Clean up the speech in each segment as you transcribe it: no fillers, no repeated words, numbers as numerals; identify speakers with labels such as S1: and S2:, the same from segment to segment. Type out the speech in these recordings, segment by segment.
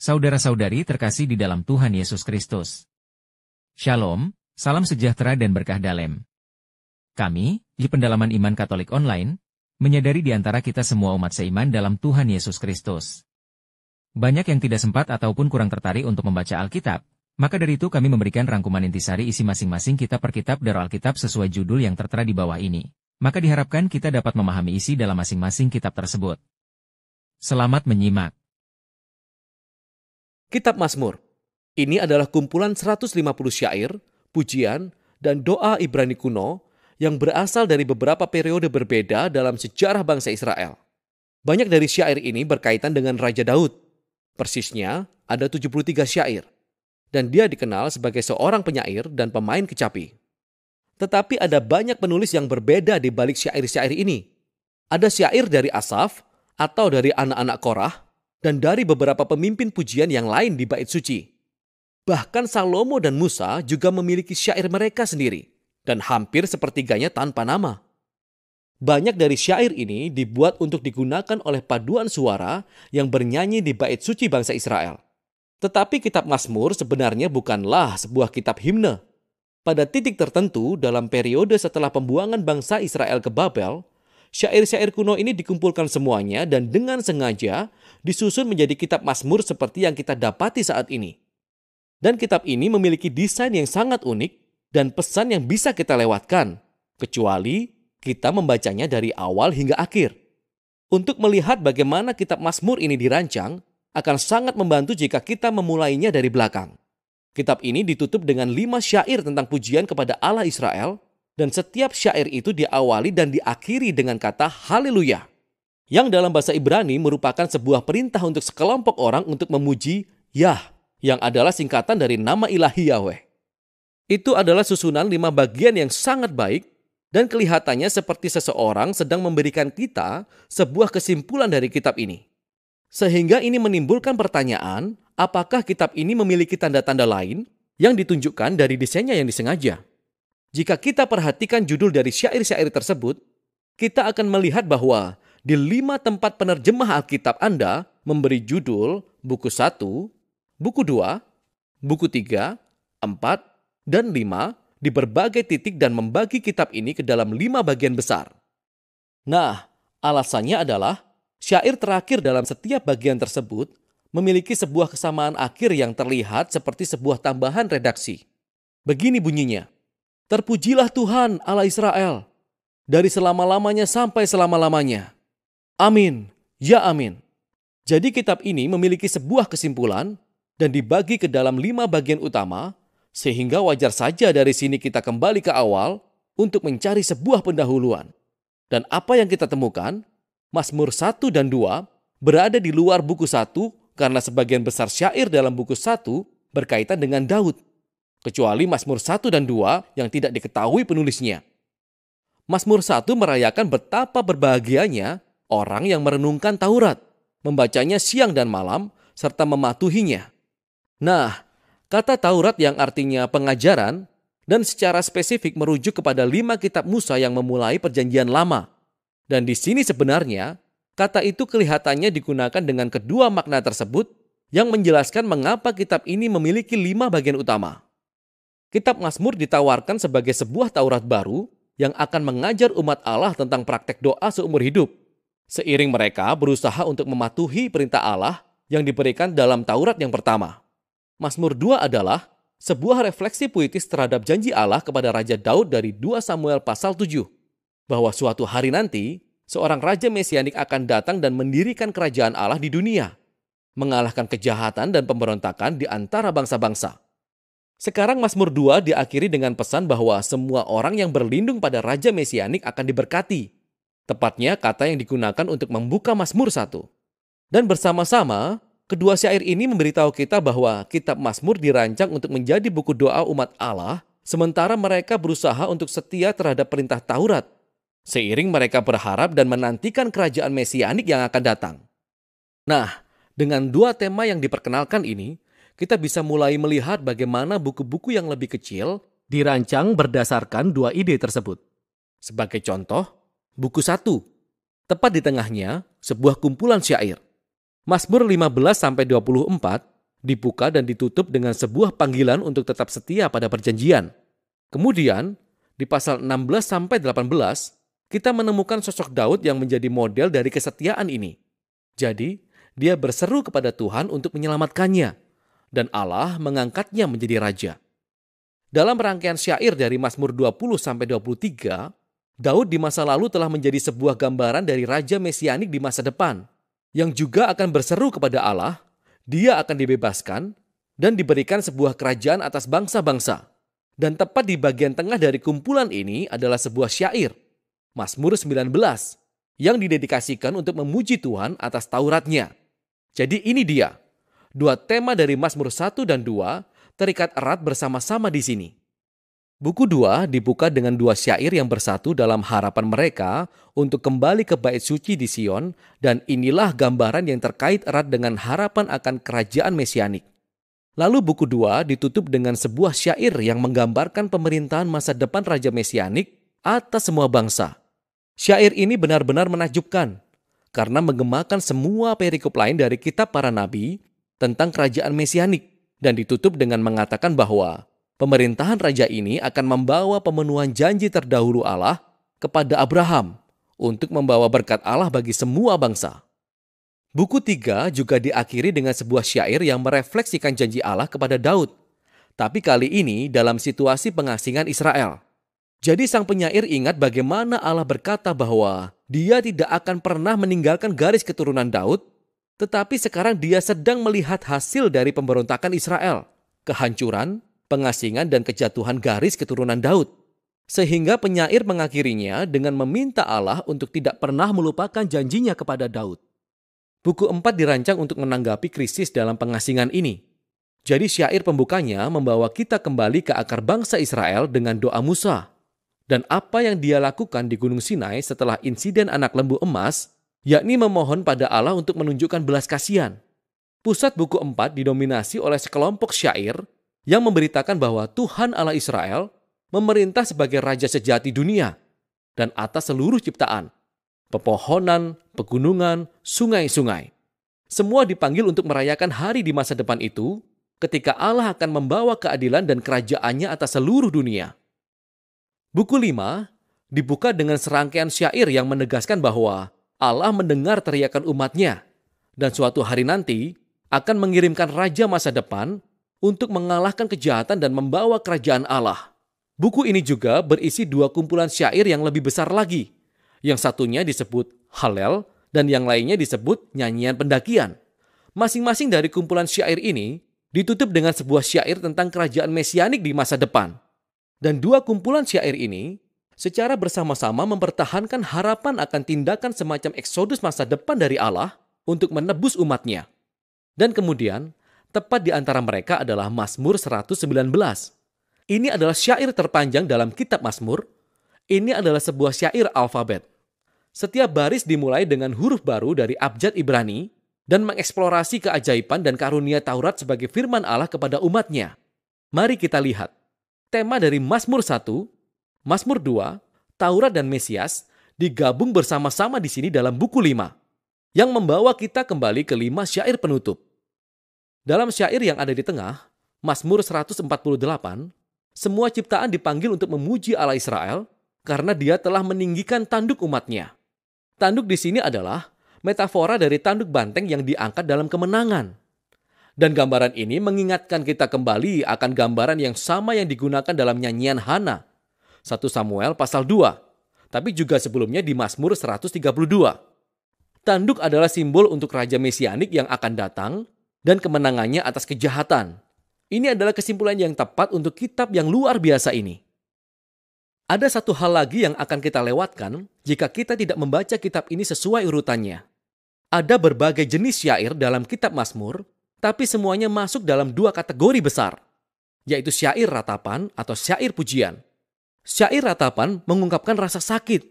S1: Saudara-saudari terkasih di dalam Tuhan Yesus Kristus. Shalom, salam sejahtera dan berkah dalam. Kami, di Pendalaman Iman Katolik Online, menyadari di antara kita semua umat seiman dalam Tuhan Yesus Kristus. Banyak yang tidak sempat ataupun kurang tertarik untuk membaca Alkitab, maka dari itu kami memberikan rangkuman intisari isi masing-masing kitab per kitab dari Alkitab sesuai judul yang tertera di bawah ini. Maka diharapkan kita dapat memahami isi dalam masing-masing kitab tersebut. Selamat menyimak.
S2: Kitab Mazmur. Ini adalah kumpulan 150 syair, pujian, dan doa Ibrani kuno yang berasal dari beberapa periode berbeda dalam sejarah bangsa Israel. Banyak dari syair ini berkaitan dengan Raja Daud. Persisnya ada 73 syair. Dan dia dikenal sebagai seorang penyair dan pemain kecapi. Tetapi ada banyak penulis yang berbeda di balik syair-syair ini. Ada syair dari Asaf atau dari anak-anak Korah, dan dari beberapa pemimpin pujian yang lain di bait suci. Bahkan Salomo dan Musa juga memiliki syair mereka sendiri, dan hampir sepertiganya tanpa nama. Banyak dari syair ini dibuat untuk digunakan oleh paduan suara yang bernyanyi di bait suci bangsa Israel. Tetapi kitab Mazmur sebenarnya bukanlah sebuah kitab himne. Pada titik tertentu dalam periode setelah pembuangan bangsa Israel ke Babel, syair-syair kuno ini dikumpulkan semuanya dan dengan sengaja disusun menjadi kitab Mazmur seperti yang kita dapati saat ini. Dan kitab ini memiliki desain yang sangat unik dan pesan yang bisa kita lewatkan, kecuali kita membacanya dari awal hingga akhir. Untuk melihat bagaimana kitab Mazmur ini dirancang, akan sangat membantu jika kita memulainya dari belakang. Kitab ini ditutup dengan 5 syair tentang pujian kepada Allah Israel, dan setiap syair itu diawali dan diakhiri dengan kata haleluya, yang dalam bahasa Ibrani merupakan sebuah perintah untuk sekelompok orang untuk memuji Yah, yang adalah singkatan dari nama ilahi Yahweh. Itu adalah susunan 5 bagian yang sangat baik, dan kelihatannya seperti seseorang sedang memberikan kita sebuah kesimpulan dari kitab ini. Sehingga ini menimbulkan pertanyaan, apakah kitab ini memiliki tanda-tanda lain yang ditunjukkan dari desainnya yang disengaja? Jika kita perhatikan judul dari syair-syair tersebut, kita akan melihat bahwa di 5 tempat penerjemah Alkitab Anda memberi judul buku 1, buku 2, buku 3, 4, dan 5 di berbagai titik dan membagi kitab ini ke dalam 5 bagian besar. Nah, alasannya adalah syair terakhir dalam setiap bagian tersebut memiliki sebuah kesamaan akhir yang terlihat seperti sebuah tambahan redaksi. Begini bunyinya. Terpujilah Tuhan Allah Israel, dari selama-lamanya sampai selama-lamanya. Amin, ya amin. Jadi kitab ini memiliki sebuah kesimpulan dan dibagi ke dalam 5 bagian utama, sehingga wajar saja dari sini kita kembali ke awal untuk mencari sebuah pendahuluan. Dan apa yang kita temukan, Mazmur 1 dan 2 berada di luar buku 1 karena sebagian besar syair dalam buku 1 berkaitan dengan Daud. Kecuali Mazmur 1 dan 2 yang tidak diketahui penulisnya. Mazmur 1 merayakan betapa berbahagianya orang yang merenungkan Taurat, membacanya siang dan malam, serta mematuhinya. Nah, kata Taurat yang artinya pengajaran, dan secara spesifik merujuk kepada 5 kitab Musa yang memulai perjanjian lama. Dan di sini sebenarnya, kata itu kelihatannya digunakan dengan kedua makna tersebut yang menjelaskan mengapa kitab ini memiliki 5 bagian utama. Kitab Mazmur ditawarkan sebagai sebuah Taurat baru yang akan mengajar umat Allah tentang praktek doa seumur hidup. Seiring mereka berusaha untuk mematuhi perintah Allah yang diberikan dalam Taurat yang pertama. Mazmur 2 adalah sebuah refleksi puitis terhadap janji Allah kepada Raja Daud dari 2 Samuel pasal 7. Bahwa suatu hari nanti, seorang Raja Mesianik akan datang dan mendirikan kerajaan Allah di dunia. Mengalahkan kejahatan dan pemberontakan di antara bangsa-bangsa. Sekarang Mazmur 2 diakhiri dengan pesan bahwa semua orang yang berlindung pada Raja Mesianik akan diberkati. Tepatnya kata yang digunakan untuk membuka Mazmur 1. Dan bersama-sama, kedua syair ini memberitahu kita bahwa kitab Mazmur dirancang untuk menjadi buku doa umat Allah, sementara mereka berusaha untuk setia terhadap perintah Taurat. Seiring mereka berharap dan menantikan kerajaan Mesianik yang akan datang. Nah, dengan 2 tema yang diperkenalkan ini, kita bisa mulai melihat bagaimana buku-buku yang lebih kecil dirancang berdasarkan 2 ide tersebut. Sebagai contoh, buku 1. Tepat di tengahnya, sebuah kumpulan syair. Mazmur 15-24 dibuka dan ditutup dengan sebuah panggilan untuk tetap setia pada perjanjian. Kemudian, di pasal 16-18, kita menemukan sosok Daud yang menjadi model dari kesetiaan ini. Jadi, dia berseru kepada Tuhan untuk menyelamatkannya, dan Allah mengangkatnya menjadi raja. Dalam rangkaian syair dari Mazmur 20-23, Daud di masa lalu telah menjadi sebuah gambaran dari raja mesianik di masa depan, yang juga akan berseru kepada Allah, dia akan dibebaskan dan diberikan sebuah kerajaan atas bangsa-bangsa. Dan tepat di bagian tengah dari kumpulan ini adalah sebuah syair, Mazmur 19, yang didedikasikan untuk memuji Tuhan atas Tauratnya. Jadi ini dia, dua tema dari Mazmur 1 dan 2 terikat erat bersama-sama di sini. Buku 2 dibuka dengan dua syair yang bersatu dalam harapan mereka untuk kembali ke bait suci di Sion, dan inilah gambaran yang terkait erat dengan harapan akan kerajaan mesianik. Lalu buku 2 ditutup dengan sebuah syair yang menggambarkan pemerintahan masa depan Raja Mesianik atas semua bangsa. Syair ini benar-benar menakjubkan, karena menggemakan semua perikop lain dari kitab para nabi tentang kerajaan Mesianik, dan ditutup dengan mengatakan bahwa pemerintahan raja ini akan membawa pemenuhan janji terdahulu Allah kepada Abraham untuk membawa berkat Allah bagi semua bangsa. Buku 3 juga diakhiri dengan sebuah syair yang merefleksikan janji Allah kepada Daud, tapi kali ini dalam situasi pengasingan Israel. Jadi sang penyair ingat bagaimana Allah berkata bahwa dia tidak akan pernah meninggalkan garis keturunan Daud, tetapi sekarang dia sedang melihat hasil dari pemberontakan Israel, kehancuran, pengasingan dan kejatuhan garis keturunan Daud. Sehingga penyair mengakhirinya dengan meminta Allah untuk tidak pernah melupakan janjinya kepada Daud. Buku 4 dirancang untuk menanggapi krisis dalam pengasingan ini. Jadi syair pembukanya membawa kita kembali ke akar bangsa Israel dengan doa Musa. Dan apa yang dia lakukan di Gunung Sinai setelah insiden anak lembu emas, yakni memohon pada Allah untuk menunjukkan belas kasihan. Pusat buku 4 didominasi oleh sekelompok syair yang memberitakan bahwa Tuhan Allah Israel memerintah sebagai Raja sejati dunia dan atas seluruh ciptaan, pepohonan, pegunungan, sungai-sungai. Semua dipanggil untuk merayakan hari di masa depan itu ketika Allah akan membawa keadilan dan kerajaannya atas seluruh dunia. Buku 5 dibuka dengan serangkaian syair yang menegaskan bahwa Allah mendengar teriakan umatnya dan suatu hari nanti akan mengirimkan Raja masa depan untuk mengalahkan kejahatan dan membawa kerajaan Allah. Buku ini juga berisi dua kumpulan syair yang lebih besar lagi. Yang satunya disebut Hallel dan yang lainnya disebut nyanyian pendakian. Masing-masing dari kumpulan syair ini ditutup dengan sebuah syair tentang kerajaan mesianik di masa depan. Dan dua kumpulan syair ini secara bersama-sama mempertahankan harapan akan tindakan semacam eksodus masa depan dari Allah untuk menebus umatnya. Dan kemudian, tepat di antara mereka adalah Mazmur 119. Ini adalah syair terpanjang dalam kitab Mazmur. Ini adalah sebuah syair alfabet. Setiap baris dimulai dengan huruf baru dari abjad Ibrani dan mengeksplorasi keajaiban dan karunia Taurat sebagai firman Allah kepada umatnya. Mari kita lihat. Tema dari Mazmur 1, Mazmur 2, Taurat dan Mesias digabung bersama-sama di sini dalam buku 5 yang membawa kita kembali ke 5 syair penutup. Dalam syair yang ada di tengah, Mazmur 148, semua ciptaan dipanggil untuk memuji Allah Israel karena dia telah meninggikan tanduk umatnya. Tanduk di sini adalah metafora dari tanduk banteng yang diangkat dalam kemenangan. Dan gambaran ini mengingatkan kita kembali akan gambaran yang sama yang digunakan dalam nyanyian Hana, 1 Samuel pasal 2, tapi juga sebelumnya di Mazmur 132. Tanduk adalah simbol untuk Raja Mesianik yang akan datang dan kemenangannya atas kejahatan. Ini adalah kesimpulan yang tepat untuk kitab yang luar biasa ini. Ada satu hal lagi yang akan kita lewatkan jika kita tidak membaca kitab ini sesuai urutannya. Ada berbagai jenis syair dalam kitab Mazmur, tapi semuanya masuk dalam dua kategori besar, yaitu syair ratapan atau syair pujian. Syair ratapan mengungkapkan rasa sakit,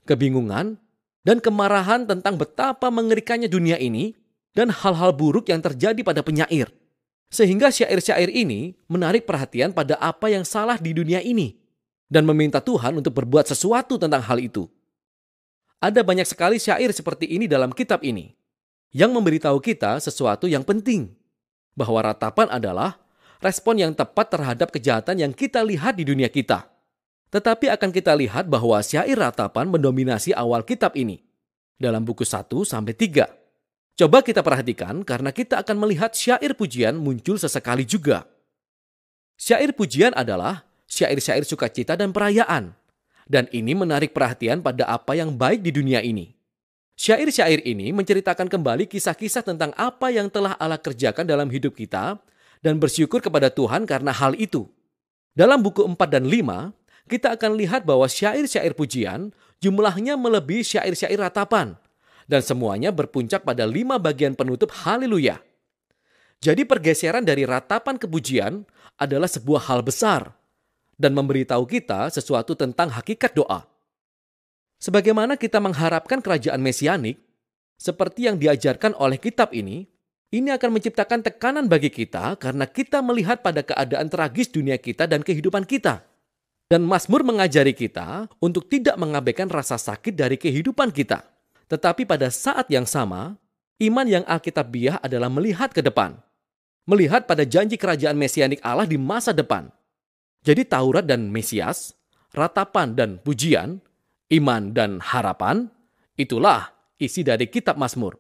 S2: kebingungan, dan kemarahan tentang betapa mengerikannya dunia ini dan hal-hal buruk yang terjadi pada penyair. Sehingga syair-syair ini menarik perhatian pada apa yang salah di dunia ini dan meminta Tuhan untuk berbuat sesuatu tentang hal itu. Ada banyak sekali syair seperti ini dalam kitab ini. yang memberitahu kita sesuatu yang penting, bahwa ratapan adalah respon yang tepat terhadap kejahatan yang kita lihat di dunia kita. Tetapi akan kita lihat bahwa syair ratapan mendominasi awal kitab ini, dalam buku 1-3. Coba kita perhatikan karena kita akan melihat syair pujian muncul sesekali juga. Syair pujian adalah syair-syair sukacita dan perayaan. Dan ini menarik perhatian pada apa yang baik di dunia ini. Syair-syair ini menceritakan kembali kisah-kisah tentang apa yang telah Allah kerjakan dalam hidup kita dan bersyukur kepada Tuhan karena hal itu. Dalam buku 4 dan 5, kita akan lihat bahwa syair-syair pujian jumlahnya melebihi syair-syair ratapan. Dan semuanya berpuncak pada 5 bagian penutup haleluya. Jadi pergeseran dari ratapan ke pujian adalah sebuah hal besar dan memberitahu kita sesuatu tentang hakikat doa. Sebagaimana kita mengharapkan kerajaan mesianik, seperti yang diajarkan oleh kitab ini akan menciptakan tekanan bagi kita karena kita melihat pada keadaan tragis dunia kita dan kehidupan kita. Dan Mazmur mengajari kita untuk tidak mengabaikan rasa sakit dari kehidupan kita. Tetapi pada saat yang sama, iman yang alkitabiah adalah melihat ke depan. Melihat pada janji kerajaan mesianik Allah di masa depan. Jadi Taurat dan Mesias, ratapan dan pujian, iman dan harapan, itulah isi dari kitab Mazmur.